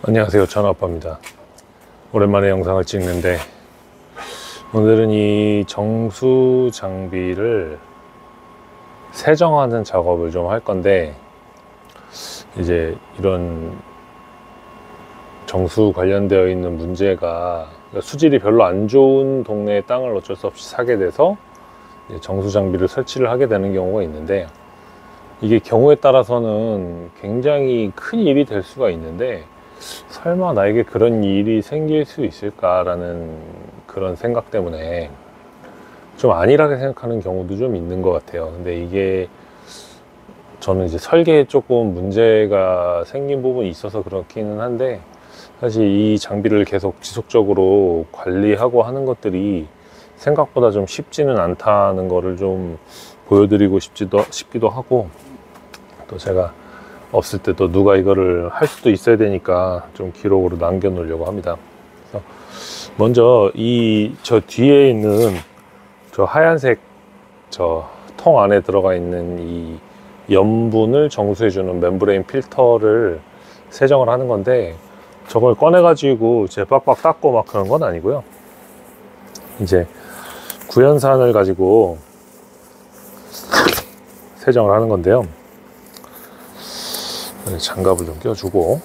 안녕하세요, 전아빠입니다. 오랜만에 영상을 찍는데 오늘은 이 정수 장비를 세정하는 작업을 좀 할 건데, 이제 이런 정수 관련되어 있는 문제가, 수질이 별로 안 좋은 동네의 땅을 어쩔 수 없이 사게 돼서 정수 장비를 설치를 하게 되는 경우가 있는데, 이게 경우에 따라서는 굉장히 큰 일이 될 수가 있는데, 설마 나에게 그런 일이 생길 수 있을까라는 그런 생각 때문에 좀 안일하게 생각하는 경우도 좀 있는 것 같아요. 근데 이게 저는 이제 설계에 조금 문제가 생긴 부분이 있어서 그렇기는 한데, 사실 이 장비를 계속 지속적으로 관리하고 하는 것들이 생각보다 좀 쉽지는 않다는 거를 좀 보여드리고 싶기도 하고, 또 제가 없을 때 또 누가 이거를 할 수도 있어야 되니까 좀 기록으로 남겨 놓으려고 합니다. 그래서 먼저 저 뒤에 있는 저 하얀색 저 통 안에 들어가 있는 이 염분을 정수해주는 멤브레인 필터를 세정을 하는 건데, 저걸 꺼내 가지고 제 빡빡 닦고 막 그런 건 아니고요. 이제 구연산을 가지고 세정을 하는 건데요. 장갑을 좀 껴주고,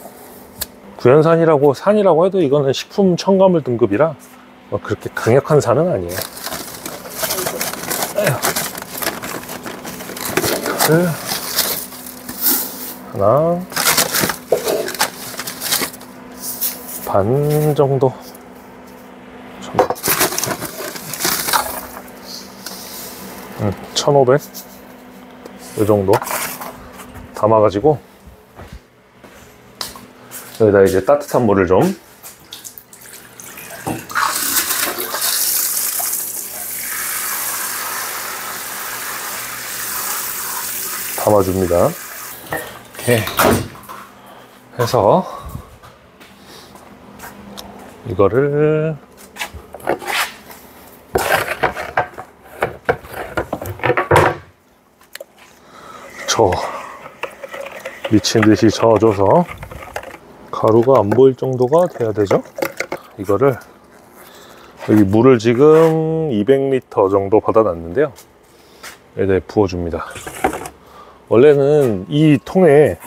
구연산이라고 산이라고 해도 이거는 식품 첨가물 등급이라 그렇게 강력한 산은 아니에요. 이거를 하나 반 정도, 1500 이 정도 담아가지고 여기다 이제 따뜻한 물을 좀 담아줍니다. 이렇게 해서 이거를 미친듯이 저어줘서 가루가 안 보일 정도가 돼야 되죠. 이거를 여기 물을 지금 200리터 정도 받아놨는데요, 여기다 부어줍니다. 원래는 이 통에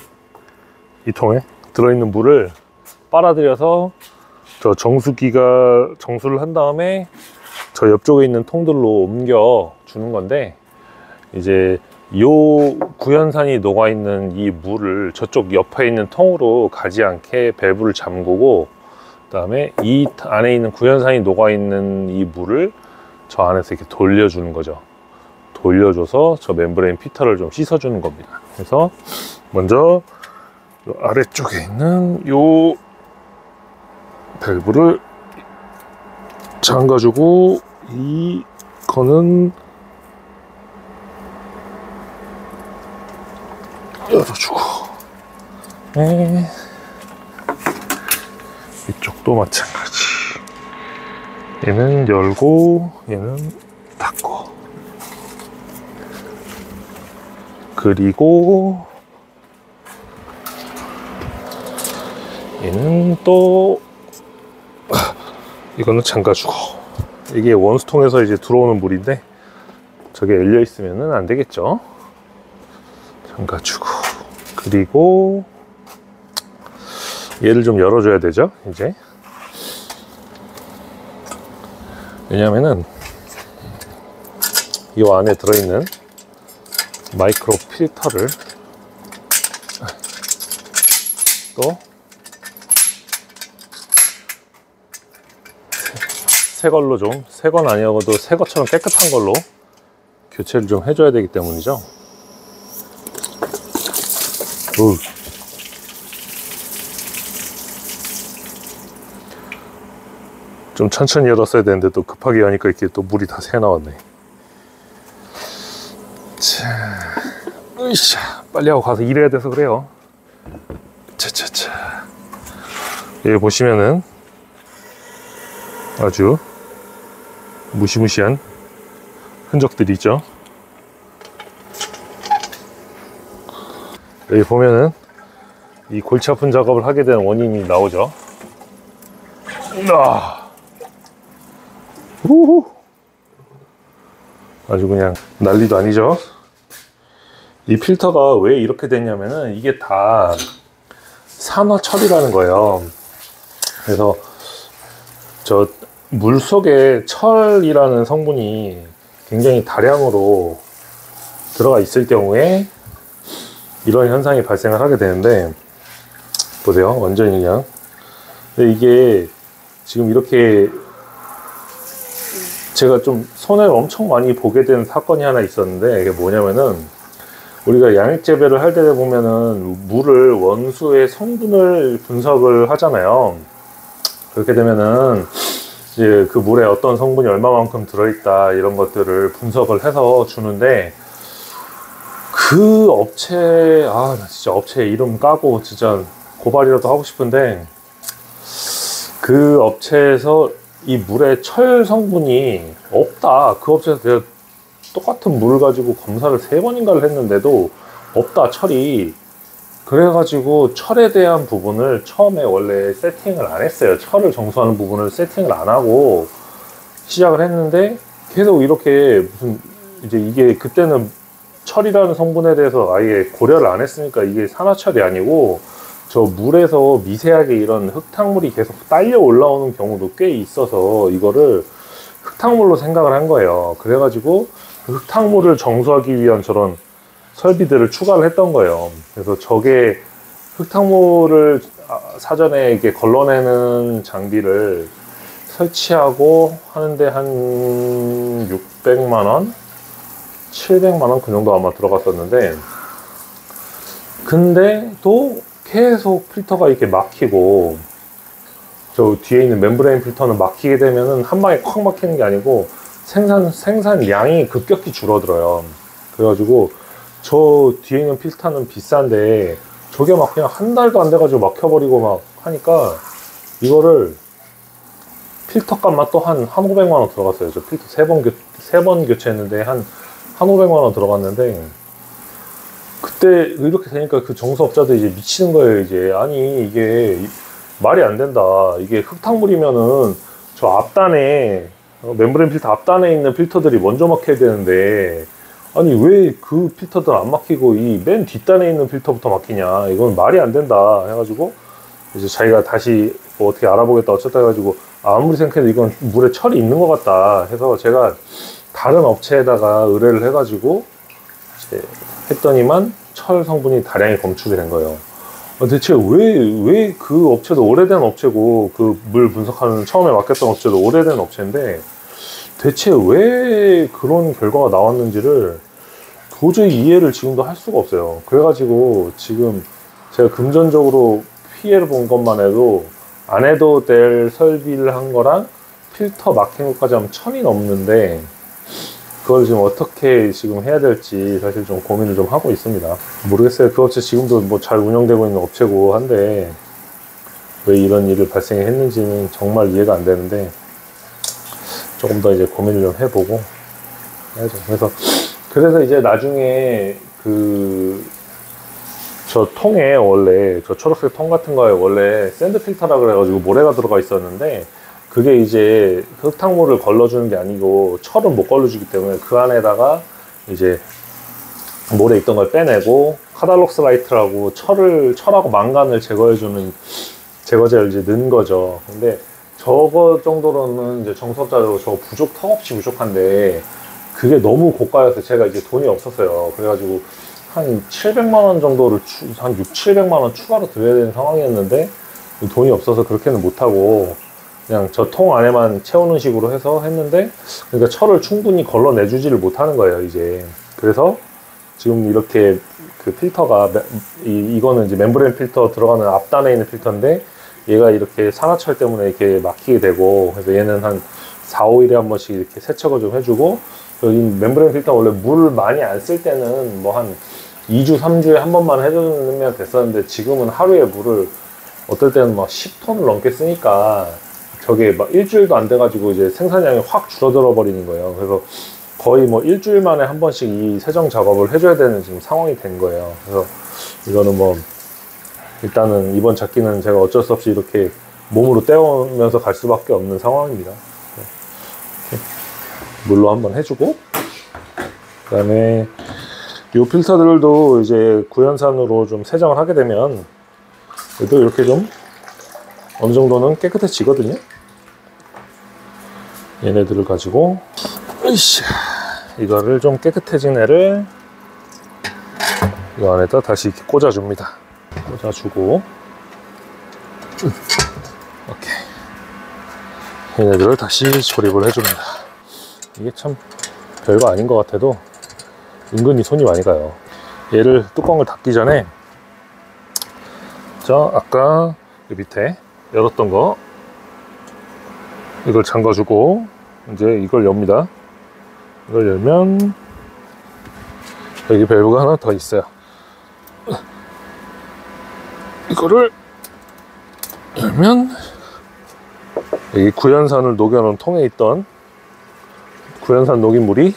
들어있는 물을 빨아들여서 저 정수를 한 다음에 저 옆쪽에 있는 통들로 옮겨 주는 건데, 이제 요 구연산이 녹아있는 이 물을 저쪽 옆에 있는 통으로 가지 않게 밸브를 잠그고, 그 다음에 이 안에 있는 구연산이 녹아있는 이 물을 저 안에서 이렇게 돌려주는 거죠. 돌려줘서 저 멤브레인 필터를 좀 씻어주는 겁니다. 그래서 먼저 요 아래쪽에 있는 요 밸브를 잠가주고, 이거는 열어주고, 이쪽도 마찬가지. 얘는 열고 얘는 닫고, 그리고 얘는 또 이거는 잠가주고. 이게 원수통에서 이제 들어오는 물인데 저게 열려 있으면 안 되겠죠. 잠가주고, 그리고 얘를 좀 열어줘야 되죠. 이제 왜냐면은 이 안에 들어있는 마이크로 필터를 또 새 걸로 좀, 새 건 아니어도 새 것처럼 깨끗한 걸로 교체를 좀 해줘야 되기 때문이죠. 좀 천천히 열었어야 되는데 또 급하게 하니까 이렇게 또 물이 다 새 나왔네. 자, 으쌰, 빨리 하고 가서 일해야 돼서 그래요. 차차차. 여기 보시면은 아주 무시무시한 흔적들이 있죠. 여기 보면은 이 골치 아픈 작업을 하게 된 원인이 나오죠. 우후. 아주 그냥 난리도 아니죠. 이 필터가 왜 이렇게 됐냐면은 이게 다 산화 처리라는 거예요. 그래서 저 물속에 철이라는 성분이 굉장히 다량으로 들어가 있을 경우에 이런 현상이 발생을 하게 되는데, 보세요. 완전히 그냥. 근데 이게 지금 이렇게 제가 좀 손해를 엄청 많이 보게 된 사건이 하나 있었는데, 이게 뭐냐면은 우리가 양액 재배를 할 때 보면은 물을 원수의 성분을 분석을 하잖아요. 그렇게 되면은 이제 그 물에 어떤 성분이 얼마만큼 들어있다 이런 것들을 분석을 해서 주는데, 그 업체, 나 진짜 업체 이름 까고 진짜 고발이라도 하고 싶은데, 그 업체에서 이 물에 철 성분이 없다. 그 업체에서 내가 똑같은 물을 가지고 검사를 3번인가를 했는데도 없다, 철이. 그래가지고 철에 대한 부분을 처음에 원래 세팅을 안 했어요. 철을 정수하는 부분을 세팅을 안 하고 시작을 했는데, 계속 이렇게 무슨 이제 이게 그때는 철이라는 성분에 대해서 아예 고려를 안 했으니까 이게 산화철이 아니고 저 물에서 미세하게 이런 흙탕물이 계속 딸려 올라오는 경우도 꽤 있어서 이거를 흙탕물로 생각을 한 거예요. 그래가지고 흙탕물을 정수하기 위한 저런 설비들을 추가를 했던 거예요. 그래서 저게 흙탕물을 사전에 이렇게 걸러내는 장비를 설치하고 하는데 한 600만원? 700만원 그 정도 아마 들어갔었는데, 근데 또 계속 필터가 이렇게 막히고, 저 뒤에 있는 멤브레인 필터는 막히게 되면은 한 방에 콱 막히는 게 아니고 생산량이 급격히 줄어들어요. 그래가지고 저 뒤에 있는 필터는 비싼데 저게 막 그냥 한 달도 안 돼가지고 막혀버리고 막 하니까, 이거를 필터 값만 또 한 500만원 들어갔어요. 저 필터 3번 교체했는데 한 500만원 들어갔는데, 그때 이렇게 되니까 그 정수업자들이 이제 미치는 거예요. 이제 아니 이게 말이 안 된다. 이게 흙탕물이면은 저 앞단에 멤브레인 필터 앞단에 있는 필터들이 먼저 막혀야 되는데, 아니 왜 그 필터들 안 막히고 이 맨 뒷단에 있는 필터부터 막히냐, 이건 말이 안 된다 해가지고 이제 자기가 다시 뭐 어떻게 알아보겠다 어쩌다 해가지고, 아무리 생각해도 이건 물에 철이 있는 것 같다 해서 제가 다른 업체에다가 의뢰를 해가지고 이제 했더니만 철 성분이 다량이 검출이 된 거예요. 대체 왜 그 업체도 오래된 업체고, 그 물 분석하는 처음에 맡겼던 업체도 오래된 업체인데 대체 왜 그런 결과가 나왔는지를 도저히 이해를 지금도 할 수가 없어요. 그래가지고 지금 제가 금전적으로 피해를 본 것만 해도 안 해도 될 설비를 한 거랑 필터 막힌 것까지 하면 1000이 넘는데, 그걸 지금 어떻게 지금 해야 될지 사실 좀 고민을 좀 하고 있습니다. 모르겠어요. 그 업체 지금도 뭐 잘 운영되고 있는 업체고 한데 왜 이런 일을 발생했는지는 정말 이해가 안 되는데, 조금 더 이제 고민을 좀 해보고 해야죠. 그래서 이제 나중에 저 통에 원래 저 초록색 통 같은 거에 원래 샌드 필터라 그래가지고 모래가 들어가 있었는데, 그게 이제 흙탕물을 걸러주는 게 아니고 철은 못 걸러주기 때문에 그 안에다가 이제 모래 있던 걸 빼내고 카달록스 라이트라고 철하고 망간을 제거해주는 제거제를 이제 넣은 거죠. 근데 저거 정도로는 이제 정수업자로 저거 턱없이 부족한데, 그게 너무 고가여서 제가 이제 돈이 없었어요. 그래가지고 한 700만원 정도를 한 700만원 추가로 드려야 되는 상황이었는데 돈이 없어서 그렇게는 못하고 그냥 저 통 안에만 채우는 식으로 해서 했는데, 그러니까 철을 충분히 걸러내주지를 못하는 거예요 이제. 그래서 지금 이렇게 그 필터가 이거는 이제 멤브레인 필터 들어가는 앞단에 있는 필터인데, 얘가 이렇게 산화철 때문에 이렇게 막히게 되고, 그래서 얘는 한 4, 5일에 한 번씩 이렇게 세척을 좀 해주고, 여기 멤브레인 필터 원래 물 많이 안 쓸 때는 뭐 한 2주, 3주에 한 번만 해주면 됐었는데, 지금은 하루에 물을 어떨 때는 막 10톤을 넘게 쓰니까 저게 막 일주일도 안 돼가지고 이제 생산량이 확 줄어들어 버리는 거예요. 그래서 거의 뭐 일주일 만에 한 번씩 이 세정 작업을 해줘야 되는 지금 상황이 된 거예요. 그래서 이거는 뭐 일단은 이번 작기는 제가 어쩔 수 없이 이렇게 몸으로 떼어오면서 갈 수밖에 없는 상황입니다. 물로 한번 해주고, 그 다음에 이 필터들도 이제 구연산으로 좀 세정을 하게 되면 그래도 이렇게 좀 어느 정도는 깨끗해지거든요. 얘네들을 가지고 이거를 좀 깨끗해진 애를 이 안에다 다시 이렇게 꽂아줍니다. 꽂아주고, 오케이. 얘네들을 다시 조립을 해줍니다. 이게 참 별거 아닌 것 같아도 은근히 손이 많이 가요. 얘를 뚜껑을 닫기 전에 아까 그 밑에 열었던 거 이걸 잠가주고 이제 이걸 엽니다. 이걸 열면 여기 밸브가 하나 더 있어요. 이거를 열면 여기 구연산을 녹여놓은 통에 있던 구연산 녹인 물이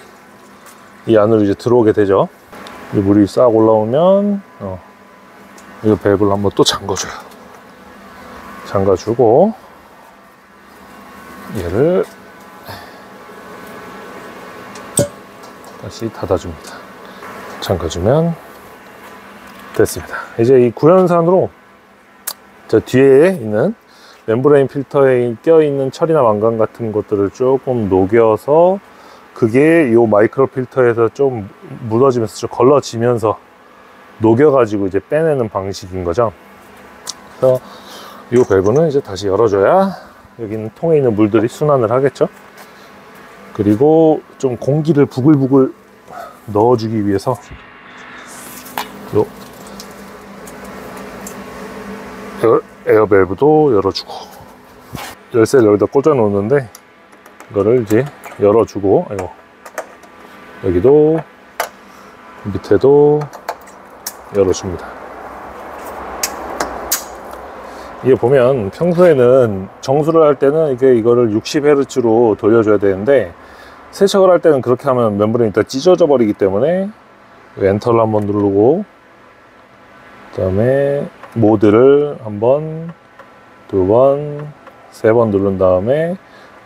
이 안으로 이제 들어오게 되죠. 이 물이 싹 올라오면 이 밸브를 한번 또 잠궈줘요. 잠가주고 얘를 다시 닫아줍니다. 잠가주면 됐습니다. 이제 이 구연산으로 저 뒤에 있는 멤브레인 필터에 껴있는 철이나 망간 같은 것들을 조금 녹여서 그게 이 마이크로 필터에서 좀 묻어지면서 좀 걸러지면서 녹여가지고 이제 빼내는 방식인 거죠. 그래서 이 밸브는 이제 다시 열어줘야 여기 있는 통에 있는 물들이 순환을 하겠죠. 그리고 좀 공기를 부글부글 넣어주기 위해서 요 에어 밸브도 열어주고, 열쇠를 여기다 꽂아 놓는데 이거를 이제 열어주고, 여기도 밑에도 열어줍니다. 이게 보면 평소에는 정수를 할 때는 이거를 60Hz로 돌려줘야 되는데 세척을 할 때는 그렇게 하면 멤브레인이 다 찢어져 버리기 때문에 엔터를 한번 누르고, 그 다음에 모드를 한 번, 두 번, 세 번 누른 다음에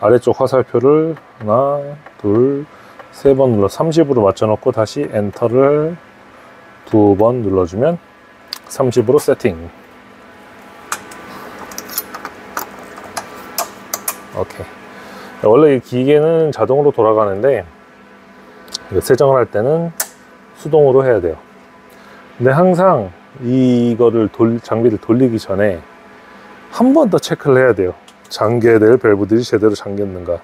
아래쪽 화살표를 하나, 둘, 세 번 눌러 30으로 맞춰 놓고 다시 엔터를 두 번 눌러주면 30으로 세팅. 오케이. 원래 이 기계는 자동으로 돌아가는데 세정을 할 때는 수동으로 해야 돼요. 근데 항상 이거를 장비를 돌리기 전에 한 번 더 체크를 해야 돼요. 잠겨야 될 밸브들이 제대로 잠겼는가,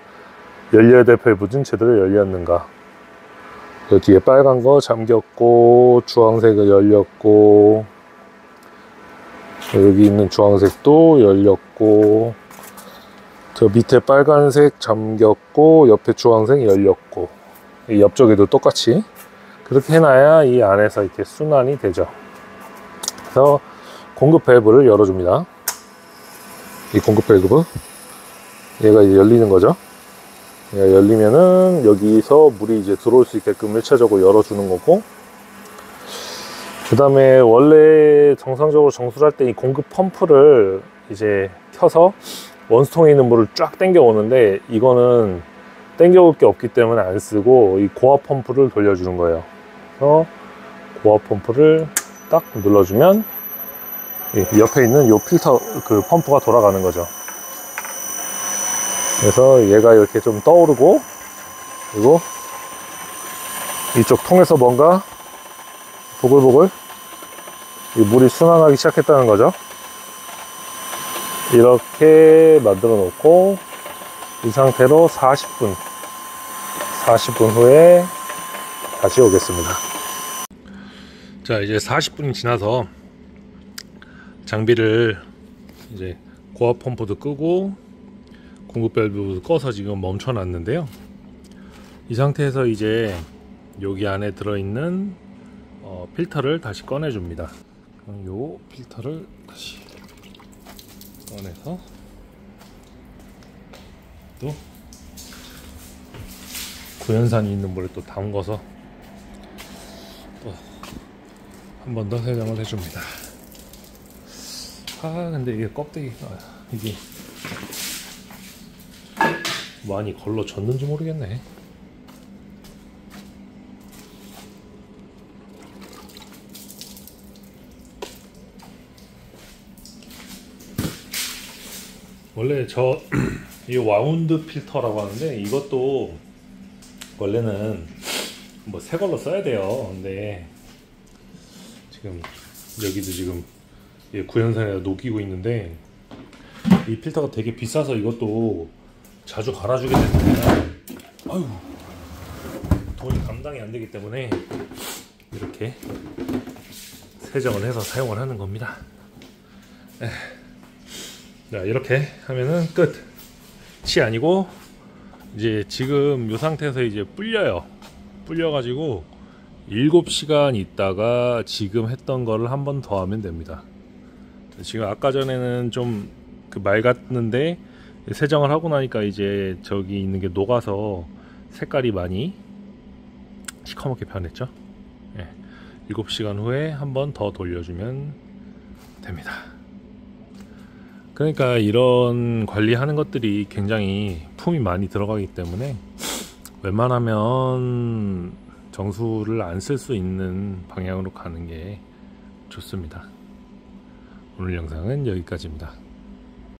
열려야 될 밸브는 제대로 열렸는가. 여기 뒤에 빨간 거 잠겼고, 주황색은 열렸고, 여기 있는 주황색도 열렸고, 저 밑에 빨간색 잠겼고, 옆에 주황색 열렸고, 이 옆쪽에도 똑같이 그렇게 해놔야 이 안에서 이렇게 순환이 되죠. 그래서 공급 밸브를 열어줍니다. 이 공급 밸브, 얘가 이제 열리는 거죠. 얘가 열리면은 여기서 물이 이제 들어올 수 있게끔 1차적으로 열어주는 거고, 그 다음에 원래 정상적으로 정수를 할 때 이 공급 펌프를 이제 켜서 원수통에 있는 물을 쫙 당겨 오는데, 이거는 당겨 올 게 없기 때문에 안 쓰고 이 고압 펌프를 돌려주는 거예요. 그래서 고압 펌프를 딱 눌러주면 옆에 있는 이 필터 그 펌프가 돌아가는 거죠. 그래서 얘가 이렇게 좀 떠오르고, 그리고 이쪽 통에서 뭔가 보글보글 이 물이 순환하기 시작했다는 거죠. 이렇게 만들어 놓고 이 상태로 40분 후에 다시 오겠습니다. 자, 이제 40분이 지나서 장비를 이제 고압 펌프도 끄고 공급 밸브도 꺼서 지금 멈춰 놨는데요. 이 상태에서 이제 여기 안에 들어있는 필터를 다시 꺼내 줍니다. 요 필터를 다시 꺼내서 또 구연산이 있는 물에 또 담궈서 또 한 번 더 세정을 해줍니다. 근데 이게 껍데기가 이게 많이 걸러졌는지 모르겠네. 원래 이 와운드 필터라고 하는데 이것도 원래는 뭐 새 걸로 써야 돼요. 근데 지금 여기도 지금 구연산에다 녹이고 있는데 이 필터가 되게 비싸서 이것도 자주 갈아주게 되면 아유 돈이 감당이 안 되기 때문에 이렇게 세정을 해서 사용을 하는 겁니다. 자, 이렇게 하면은 끝이 아니고 이제 지금 이 상태에서 이제 불려가지고 7시간 있다가 지금 했던 거를 한 번 더 하면 됩니다. 지금 아까 전에는 좀 맑았는데 세정을 하고 나니까 이제 저기 있는 게 녹아서 색깔이 많이 시커멓게 변했죠. 7시간 후에 한 번 더 돌려주면 됩니다. 그러니까 이런 관리하는 것들이 굉장히 품이 많이 들어가기 때문에 웬만하면 정수를 안 쓸 수 있는 방향으로 가는 게 좋습니다. 오늘 영상은 여기까지입니다.